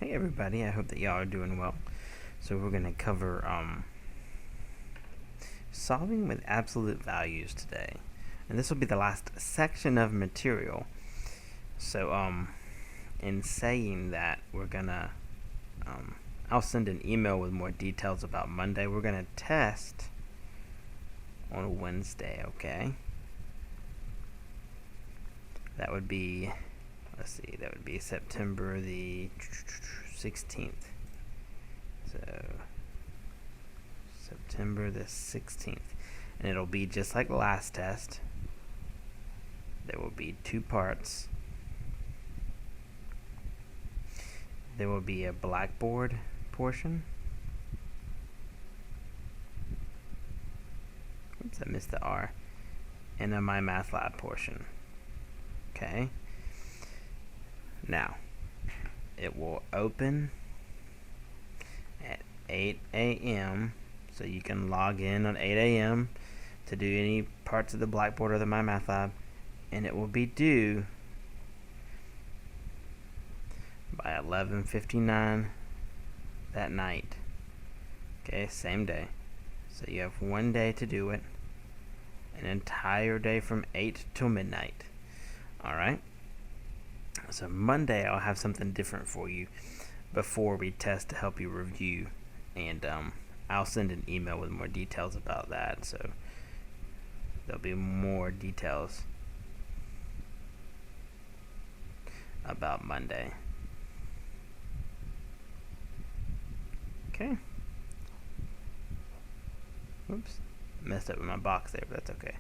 Hey everybody, I hope that y'all are doing well. So we're going to cover solving with absolute values today. And this will be the last section of material. So in saying that, we're going to I'll send an email with more details about Monday. We're going to test on Wednesday, okay? That would be, that would be September the 16th. So September the 16th. And it'll be just like the last test. There will be two parts. There will be a Blackboard portion. Oops, I missed the R. And a MyMathLab portion. Okay. Now, it will open at 8 a.m. So you can log in on 8 a.m. to do any parts of the Blackboard or the MyMathLab. And it will be due by 11:59 that night. Okay, same day. So you have one day to do it. An entire day from 8 till midnight. Alright? So Monday I'll have something different for you before we test to help you review. And I'll send an email with more details about that. So there'll be more details about Monday. Okay. Oops. Messed up with my box there, but that's okay.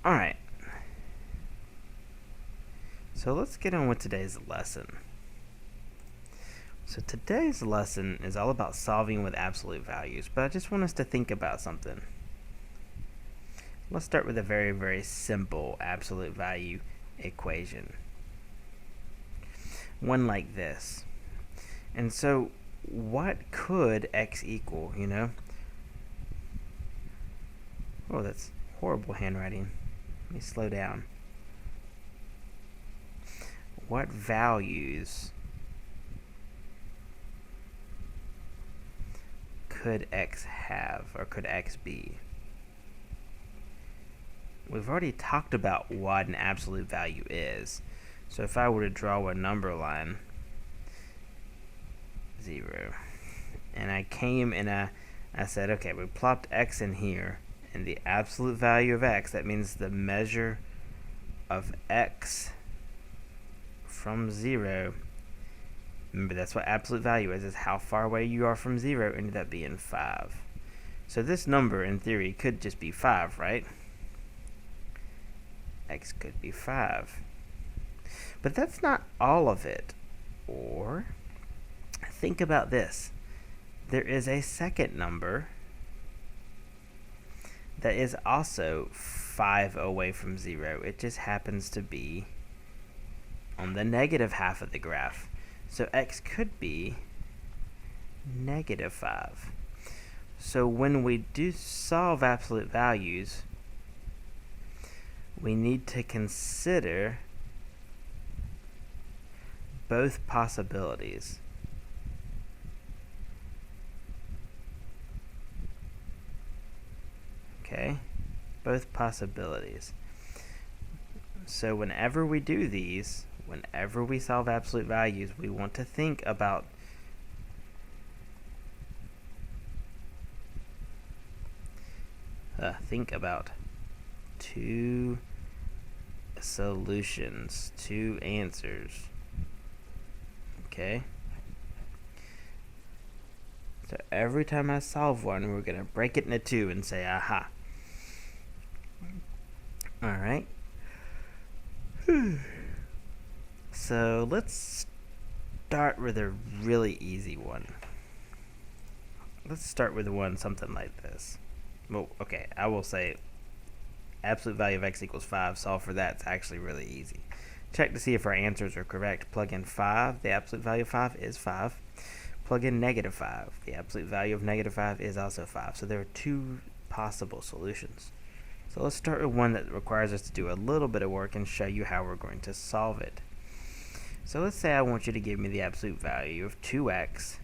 Alright. So let's get on with today's lesson. So today's lesson is all about solving with absolute values, but I just want us to think about something. Let's start with a very, very simple absolute value equation. One like this. And so what could x equal, you know? Oh, that's horrible handwriting. Let me slow down. What values could x have, or could x be? We've already talked about what an absolute value is. So if I were to draw a number line, 0, and I came and I said, okay, we plopped x in here, and the absolute value of x, that means the measure of x from 0, remember that's what absolute value is how far away you are from 0, ended up being 5. So this number, in theory, could just be 5, right? X could be 5. But that's not all of it. Or, think about this. There is a second number that is also 5 away from 0. It just happens to be on the negative half of the graph. So x could be negative 5. So when we do solve absolute values, we need to consider both possibilities. Okay? Both possibilities. So whenever we do these, whenever we solve absolute values, we want to think about two solutions, two answers. Okay? So every time I solve one, we're going to break it into two and say, aha. Alright. So let's start with a really easy one. Let's start with one something like this. Well, okay, I will say absolute value of x equals 5. Solve for that. It's actually really easy. Check to see if our answers are correct. Plug in 5. The absolute value of 5 is 5. Plug in negative 5. The absolute value of negative 5 is also 5. So there are two possible solutions. So let's start with one that requires us to do a little bit of work and show you how we're going to solve it. So let's say I want you to give me the absolute value of 2x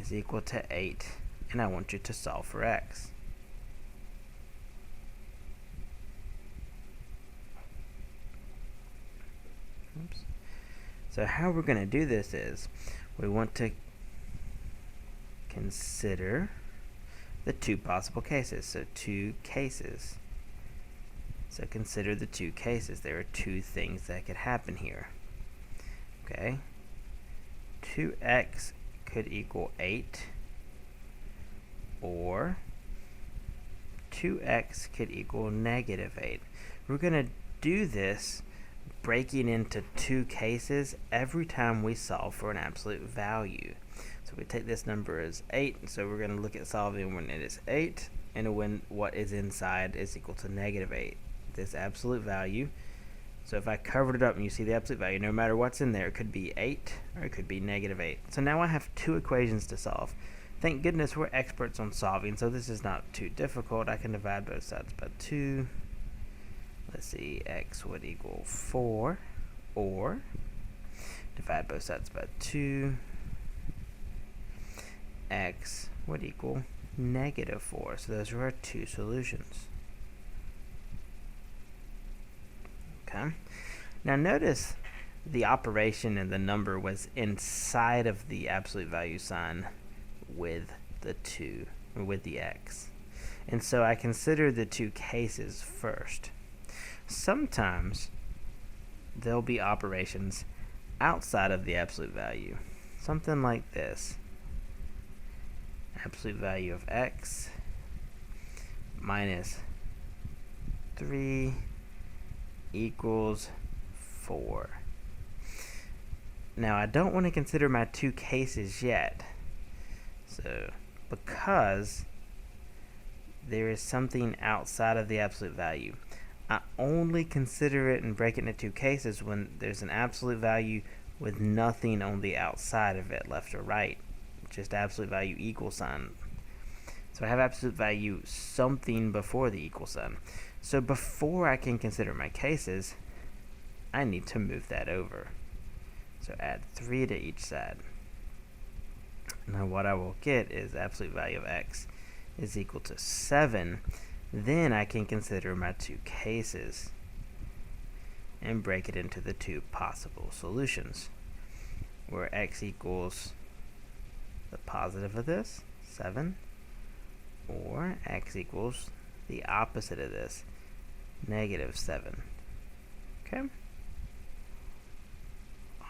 is equal to 8, and I want you to solve for x. Oops. So how we're going to do this is we want to consider the two possible cases. So two cases. So consider the two cases. There are two things that could happen here. Okay. 2x could equal 8, or 2x could equal negative 8. We're going to do this breaking into two cases every time we solve for an absolute value. So we take this number as 8, so we're going to look at solving when it is 8 and when what is inside is equal to negative 8. This absolute value. So if I covered it up and you see the absolute value, no matter what's in there, it could be 8 or it could be negative 8. So now I have two equations to solve. Thank goodness we're experts on solving, so this is not too difficult. I can divide both sides by 2. Let's see, x would equal 4, or divide both sides by 2. X would equal negative 4. So those are our two solutions. Okay. Now notice the operation and the number was inside of the absolute value sign with the 2, or with the x. And so I consider the two cases first. Sometimes there'll be operations outside of the absolute value. Something like this. Absolute value of x minus 3 equals 4. Now I don't want to consider my two cases yet. So because there is something outside of the absolute value, I only consider it and break it into two cases when there's an absolute value with nothing on the outside of it, left or right. Just absolute value equal sign. So I have absolute value something before the equal sign. So before I can consider my cases, I need to move that over. So add 3 to each side. Now what I will get is absolute value of x is equal to 7. Then I can consider my two cases and break it into the two possible solutions, where x equals the positive of this, 7, or x equals the opposite of this, negative 7. Okay?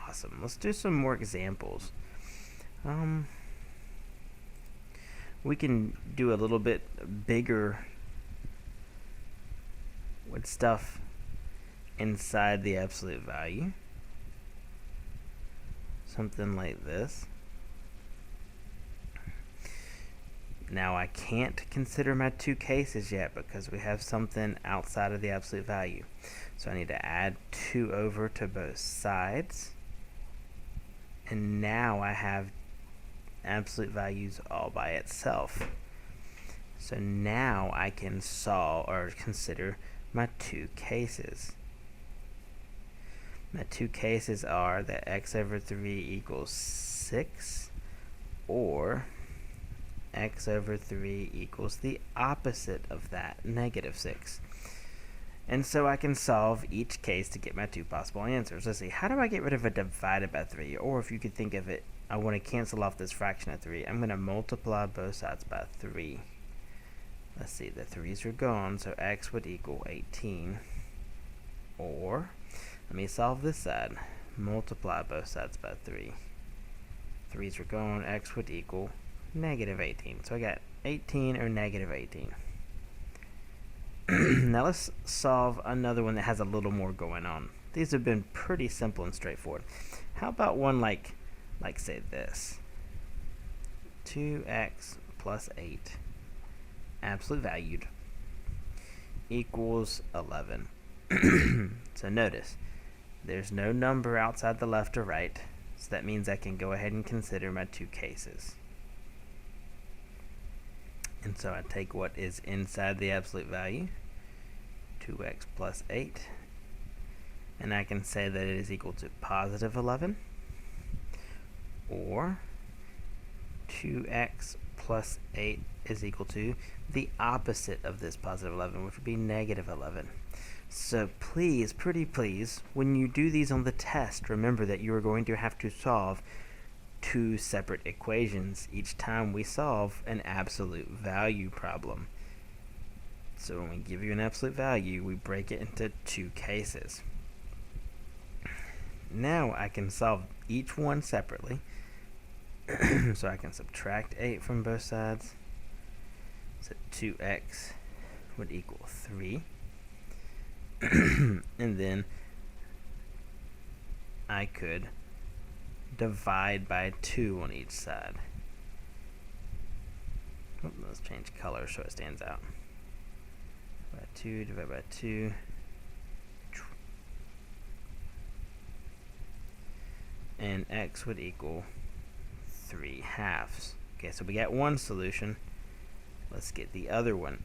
Awesome. Let's do some more examples. We can do a little bit bigger with stuff inside the absolute value. Something like this. Now I can't consider my two cases yet because we have something outside of the absolute value. So I need to add 2 over to both sides. And now I have absolute values all by itself. So now I can solve or consider my two cases. My two cases are that x over 3 equals 6, or x over 3 equals the opposite of that, negative 6. And so I can solve each case to get my two possible answers. Let's see, how do I get rid of a divided by 3? Or if you could think of it, I want to cancel off this fraction of 3. I'm going to multiply both sides by 3. Let's see, the 3's are gone, so x would equal 18. Or, let me solve this side. Multiply both sides by 3. 3's are gone, x would equal negative 18. So I got 18 or negative 18. Now let's solve another one that has a little more going on. These have been pretty simple and straightforward. How about one like say this. 2x plus 8 absolute valued equals 11. So notice, there's no number outside the left or right, so that means I can go ahead and consider my two cases. And so I take what is inside the absolute value, 2x plus 8, and I can say that it is equal to positive 11. or 2x plus 8 is equal to the opposite of this positive 11, which would be negative 11. So please, pretty please, when you do these on the test, remember that you are going to have to solve two separate equations each time we solve an absolute value problem. So when we give you an absolute value, we break it into two cases. Now I can solve each one separately. So I can subtract 8 from both sides. So 2x would equal 3. And then I could divide by 2 on each side. Let's change color so it stands out. By 2, divide by 2. And x would equal 3/2. Okay, so we got one solution. Let's get the other one.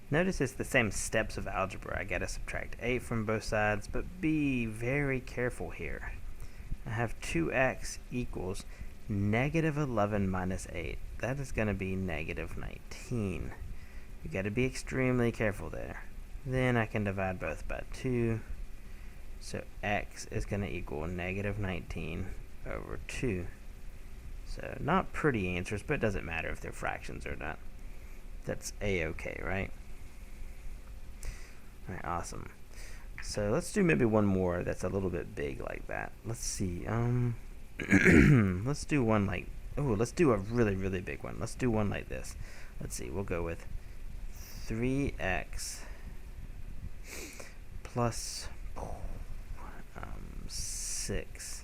Notice it's the same steps of algebra. I gotta subtract 8 from both sides, but be very careful here. I have 2x equals negative 11 minus 8. That is going to be negative 19. You got to be extremely careful there. Then I can divide both by 2. So x is going to equal negative 19 over 2. So not pretty answers, but it doesn't matter if they're fractions or not. That's a-okay, right? Alright, awesome. So let's do maybe one more that's a little bit big like that. Let's see. Let's do one like, let's do a really, really big one. Let's do one like this. Let's see, we'll go with 3x plus 6.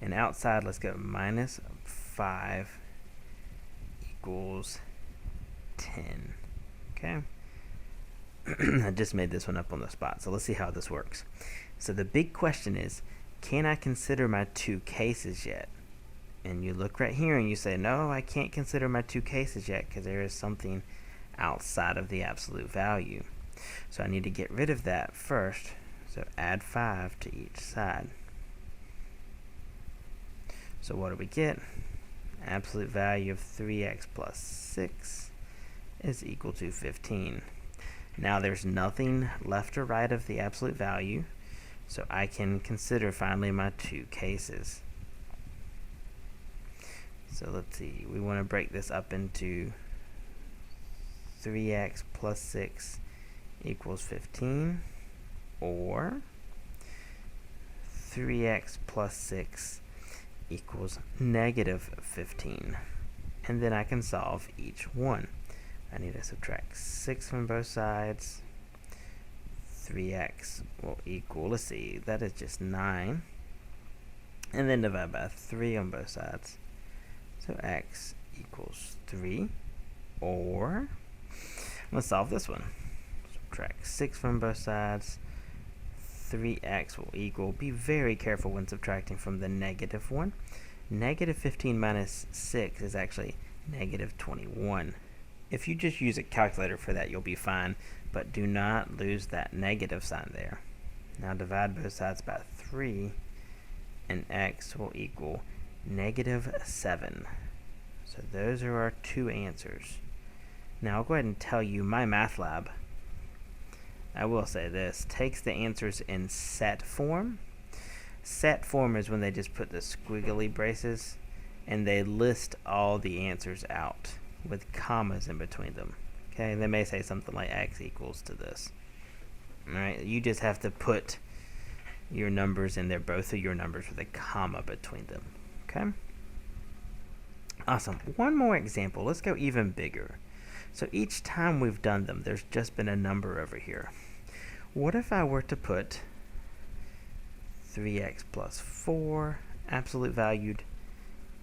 And outside, let's go minus 5 equals 10. Okay? I just made this one up on the spot, so let's see how this works. So the big question is, can I consider my two cases yet? And you look right here and you say, no, I can't consider my two cases yet because there is something outside of the absolute value. So I need to get rid of that first. So add 5 to each side. So what do we get? Absolute value of 3x plus 6 is equal to 15. Now there's nothing left or right of the absolute value, so I can consider finally my two cases. So let's see, we want to break this up into 3x plus 6 equals 15, or 3x plus 6 equals negative 15. And then I can solve each one. I need to subtract 6 from both sides. 3x will equal, let's see, that is just 9. And then divide by 3 on both sides. So x equals 3. Or, let's solve this one. Subtract 6 from both sides. 3x will equal, be very careful when subtracting from the negative one. Negative 15 minus 6 is actually negative 21. If you just use a calculator for that, you'll be fine, but do not lose that negative sign there. Now divide both sides by 3, and x will equal negative 7. So those are our two answers. Now I'll go ahead and tell you my math lab, I will say this, takes the answers in set form. Set form is when they just put the squiggly braces and they list all the answers out with commas in between them. Okay, they may say something like x equals to this. Alright, you just have to put your numbers in there, both of your numbers with a comma between them. Okay? Awesome. One more example. Let's go even bigger. So each time we've done them, there's just been a number over here. What if I were to put 3x plus 4 absolute valued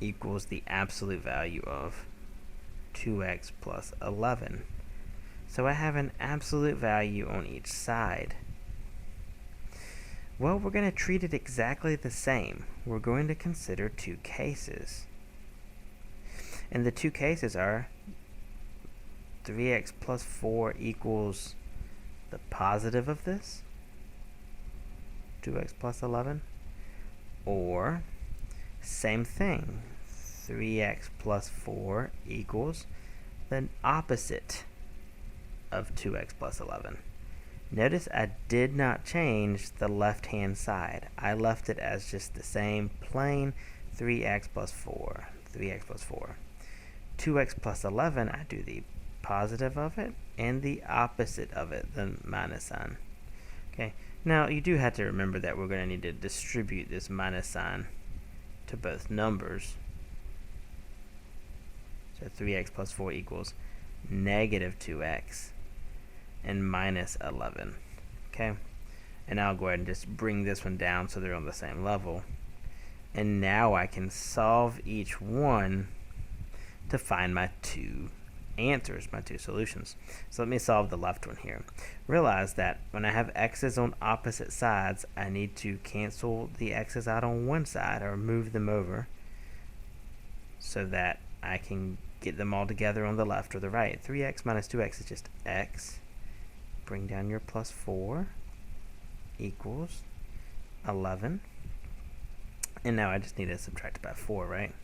equals the absolute value of 2x plus 11. So I have an absolute value on each side. Well, we're going to treat it exactly the same. We're going to consider two cases. And the two cases are 3x plus 4 equals the positive of this, 2x plus 11, Or, same thing, 3x plus 4 equals the opposite of 2x plus 11. Notice I did not change the left-hand side. I left it as just the same plain 3x plus 4, 3x plus 4. 2x plus 11, I do the positive of it and the opposite of it, the minus sign. Okay, now you do have to remember that we're going to need to distribute this minus sign to both numbers. So 3x plus 4 equals negative 2x and minus 11. Okay, and I'll go ahead and just bring this one down so they're on the same level. And now I can solve each one to find my two answers, my two solutions. So let me solve the left one here. Realize that when I have x's on opposite sides, I need to cancel the x's out on one side or move them over so that I can get them all together on the left or the right. 3x minus 2x is just x. Bring down your plus 4 equals 11. And now I just need to subtract it by 4, right?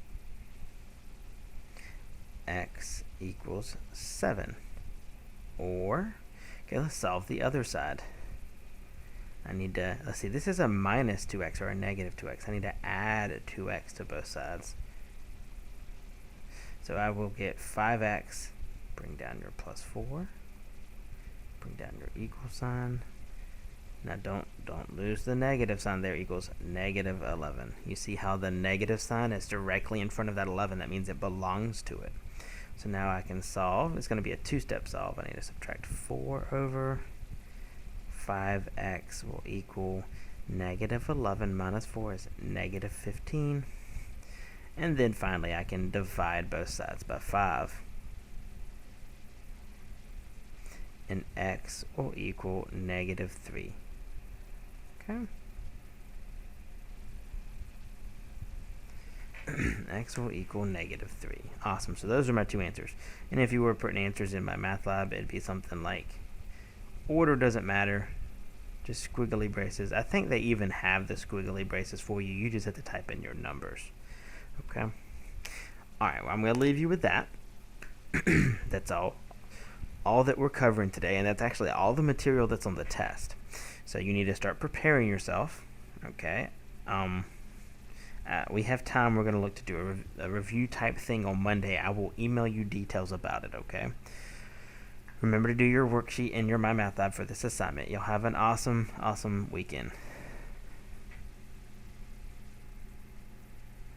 X equals 7. Or, okay, let's solve the other side. I need to, let's see, this is a minus 2x or a negative 2x. I need to add a 2x to both sides. So I will get 5x, bring down your plus 4, bring down your equal sign. Now don't lose the negative sign there, equals negative 11. You see how the negative sign is directly in front of that 11. That means it belongs to it. So now I can solve. It's going to be a two-step solve. I need to subtract 4 over 5x will equal negative 11 minus 4 is negative 15. And then finally I can divide both sides by 5. And x will equal negative 3. Okay. X will equal negative 3. Awesome. So those are my two answers. And if you were putting answers in MyMathLab, it'd be something like order doesn't matter, just squiggly braces. I think they even have the squiggly braces for you. You just have to type in your numbers. Okay. All right. Well, I'm going to leave you with that. That's all that we're covering today, and that's actually all the material that's on the test. So you need to start preparing yourself. Okay. We have time. We're going to look to do a review type thing on Monday. I will email you details about it, okay? Remember to do your worksheet in your MyMathLab for this assignment. You'll have an awesome, awesome weekend.